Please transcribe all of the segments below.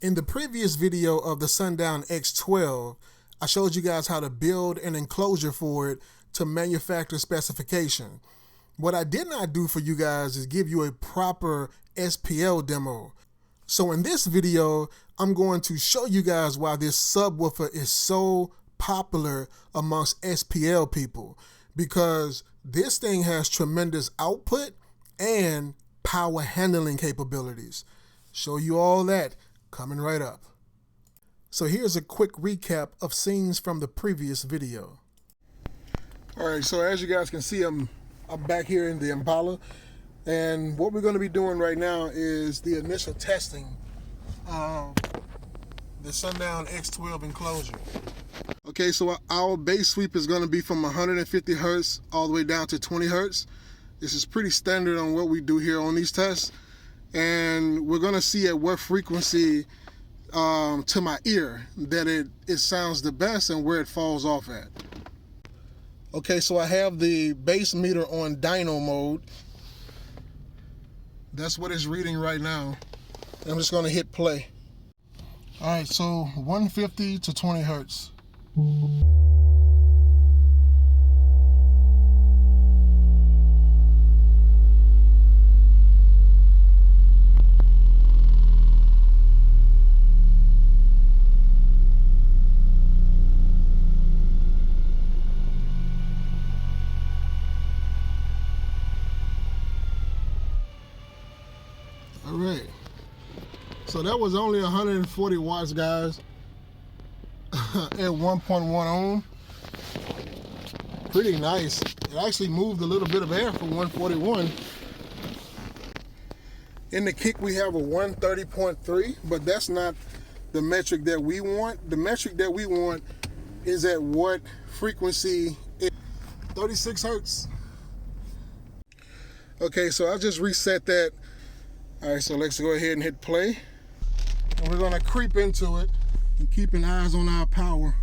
In the previous video of the Sundown X12, I showed you guys how to build an enclosure for it to manufacturer specification. What I did not do for you guys is give you a proper SPL demo. So in this video, I'm going to show you guys why this subwoofer is so popular amongst SPL people, because this thing has tremendous output and power handling capabilities. Show you all that coming right up. So here's a quick recap of scenes from the previous video. All right, so as you guys can see, I'm back here in the Impala, and what we're going to be doing right now is the initial testing of the Sundown X12 enclosure. Okay, so our base sweep is going to be from 150 hertz all the way down to 20 hertz. This is pretty standard on what we do here on these tests, and we're going to see at what frequency to my ear that it sounds the best and where it falls off at. Okay, so I have the bass meter on dyno mode. That's what it's reading right now. I'm just going to hit play. All right, so 150 to 20 hertz. All right, so that was only 140 watts, guys, at 1.1 ohm. Pretty nice. It actually moved a little bit of air for 141. In the kick, we have a 130.3, but that's not the metric that we want. The metric that we want is at what frequency? 36 hertz. Okay, so I just reset that. All right, so let's go ahead and hit play. And we're gonna creep into it and keeping eyes on our power.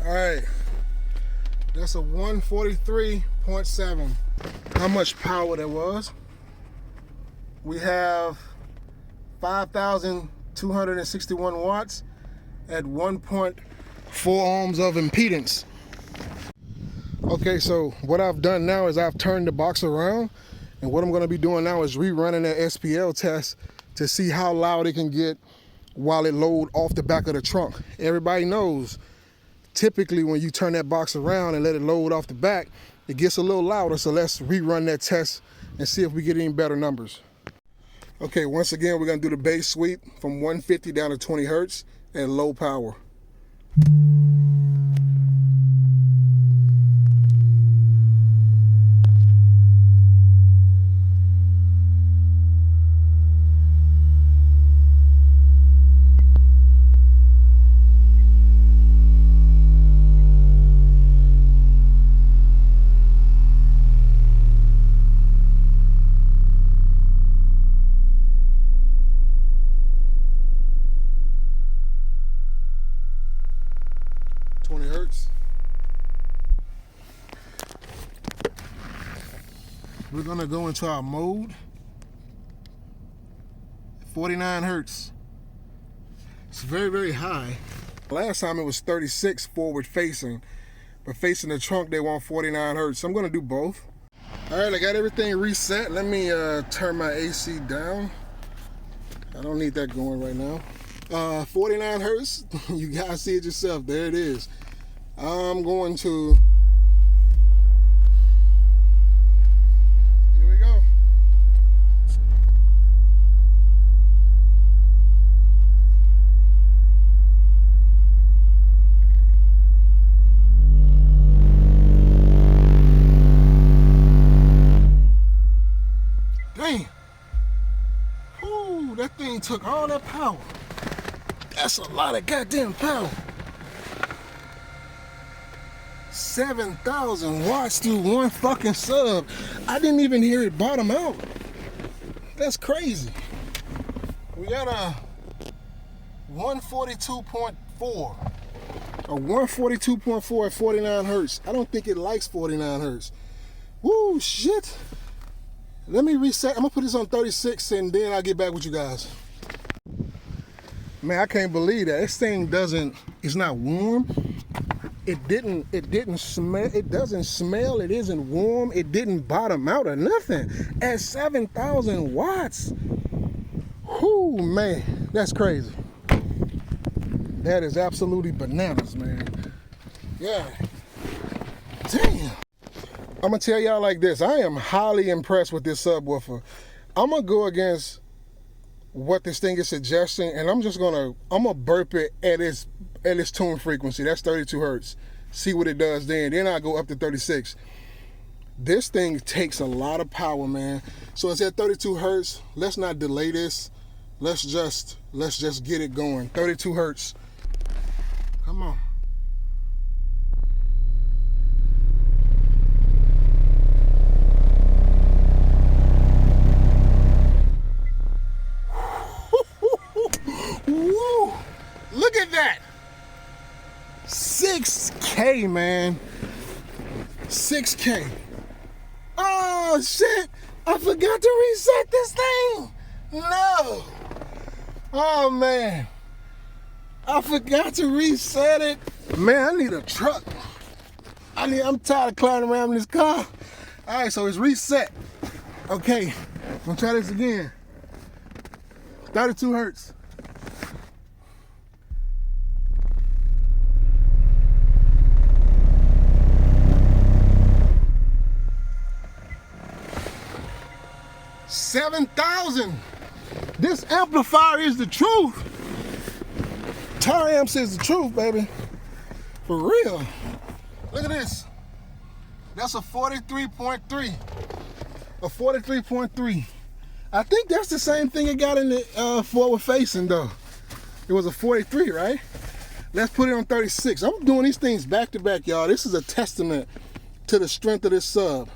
All right, that's a 143.7. How much power that was? We have 5,261 watts at 1.4 ohms of impedance. Okay, so what I've done now is I've turned the box around, and what I'm going to be doing now is rerunning that SPL test to see how loud it can get while it loads off the back of the trunk. Everybody knows typically when you turn that box around and let it load off the back, it gets a little louder. So let's rerun that test and see if we get any better numbers. Okay, once again, we're gonna do the bass sweep from 150 down to 20 hertz at low power. We're gonna go into our mode. 49 hertz. It's very, very high. Last time it was 36 forward facing, but facing the trunk they want 49 hertz. So I'm gonna do both. All right, I got everything reset. Let me turn my AC down. I don't need that going right now. 49 hertz, you guys see it yourself. There it is. I'm going to, here we go. Dang. Ooh, that thing took all that power. That's a lot of goddamn power. 7,000 watts through one fucking sub. I didn't even hear it bottom out. That's crazy. We got a 142.4. A 142.4 at 49 hertz. I don't think it likes 49 hertz. Woo, shit. Let me reset. I'm gonna put this on 36 and then I'll get back with you guys. Man, I can't believe that. This thing it's not warm. It didn't smell, it doesn't smell, it isn't warm, it didn't bottom out or nothing. At 7,000 watts. Whoo, man, that's crazy. That is absolutely bananas, man. Yeah. Damn. I'm gonna tell y'all like this. I am highly impressed with this subwoofer. I'm gonna go against what this thing is suggesting, and I'm gonna burp it at its tune frequency. That's 32 hertz. See what it does then. Then I go up to 36. This thing takes a lot of power, man. So it's at 32 hertz. Let's not delay this. Let's just get it going. 32 hertz. Come on. Woo! Look at that. 6K, man. 6K. Oh, shit. I forgot to reset this thing. No. Oh, man. I forgot to reset it. Man, I need a truck. I'm tired of climbing around in this car. All right, so it's reset. Okay, I'm gonna try this again. 32 hertz. $7,000. This amplifier is the truth. TORO amp says the truth, baby. For real. Look at this. That's a 43.3. A 43.3. I think that's the same thing it got in the forward facing though. It was a 43, right? Let's put it on 36. I'm doing these things back to back, y'all. This is a testament to the strength of this sub.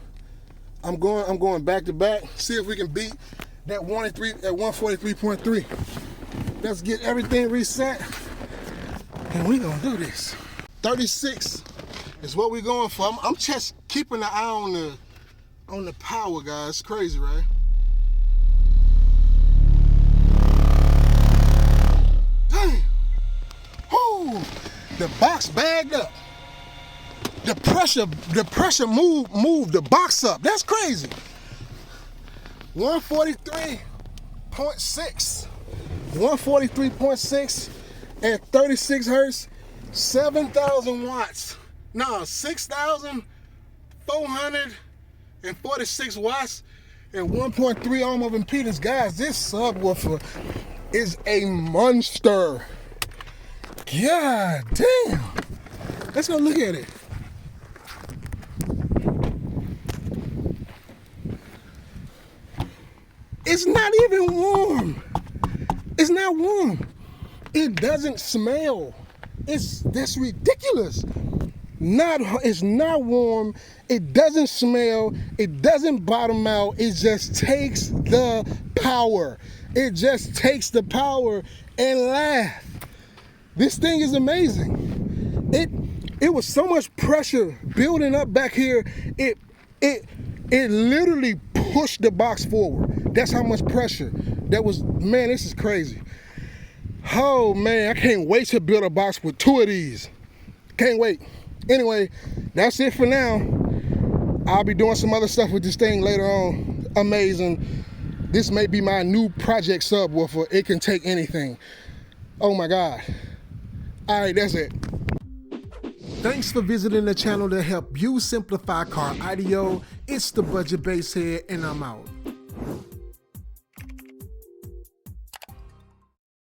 I'm going back to back. See if we can beat that 143.3. Let's get everything reset. And we gonna do this. 36 is what we're going for. I'm just keeping an eye on the power, guys. It's crazy, right? Damn. Whoo! The box bagged up. The pressure moved the box up. That's crazy. 143.6. 143.6 at 36 hertz, 7,000 watts. No, 6,446 watts and 1.3 ohm of impedance. Guys, this subwoofer is a monster. God damn. Let's go look at it. It's not even warm. It's not warm. It doesn't smell. That's ridiculous. It's not warm. It doesn't smell. It doesn't bottom out. It just takes the power. It just takes the power and laugh. This thing is amazing. It was so much pressure building up back here. It literally pushed the box forward. That's how much pressure. Man, this is crazy. Oh man, I can't wait to build a box with 2 of these. Can't wait. Anyway, that's it for now. I'll be doing some other stuff with this thing later on. Amazing. This may be my new project subwoofer. It can take anything. Oh my God. All right, that's it. Thanks for visiting the channel to help you simplify car audio. It's the Budget Basshead, and I'm out.